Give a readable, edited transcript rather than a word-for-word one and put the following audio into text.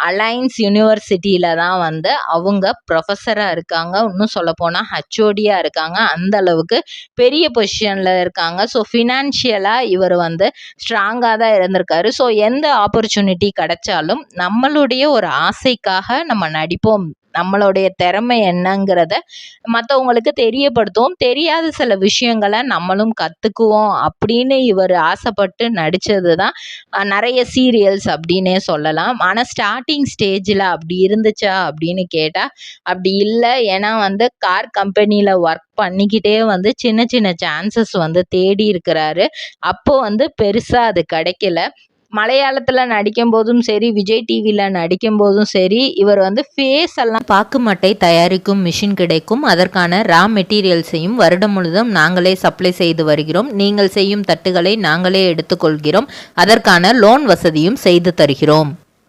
Alliance யூனிவர்சிட்டியில தான் வந்து அவங்க ப்ரொஃபஸரா இருக்காங்க. இன்னும் சொல்லப்போனா ஹெச்ஓடியா இருக்காங்க. அந்த அளவுக்கு பெரிய பொசிஷன்ல இருக்காங்க. ஸோ ஃபினான்ஷியலா இவர் வந்து ஸ்ட்ராங்கா தான் இருந்திருக்காரு. ஸோ எந்த ஆப்பர்ச்சுனிட்டி கிடைச்சாலும் நம்மளுடைய ஒரு ஆசைக்காக நம்ம நடிப்போம். நம்மளுடைய திறமை என்னங்கிறத மற்றவங்களுக்கு தெரியப்படுத்துவோம். தெரியாத சில விஷயங்களை நம்மளும் கற்றுக்குவோம் அப்படின்னு இவர் ஆசைப்பட்டு நடித்தது தான் நிறைய சீரியல்ஸ் அப்படின்னே சொல்லலாம். ஆனால் ஸ்டார்டிங் ஸ்டேஜில் அப்படி இருந்துச்சா அப்படின்னு கேட்டால் அப்படி இல்லை. ஏன்னா வந்து கார் கம்பெனியில் ஒர்க் பண்ணிக்கிட்டே வந்து சின்ன சின்ன சான்சஸ் வந்து தேடி இருக்கிறாரு. அப்போ வந்து பெருசாக அது கிடைக்கல. மலையாளத்தில் நடிக்கும் போதும் சரி, விஜய் டிவியில் நடிக்கும் போதும் சரி, இவர் வந்து ஃபேஸ் எல்லாம் பாக்கு மட்டை தயாரிக்கும் மிஷின் கிடைக்கும். அதற்கான ரா மெட்டீரியல்ஸையும் வருடம் முழுதும் நாங்களே சப்ளை செய்து வருகிறோம். நீங்கள் செய்யும் தட்டுகளை நாங்களே எடுத்துக்கொள்கிறோம். அதற்கான லோன் வசதியும் செய்து தருகிறோம்.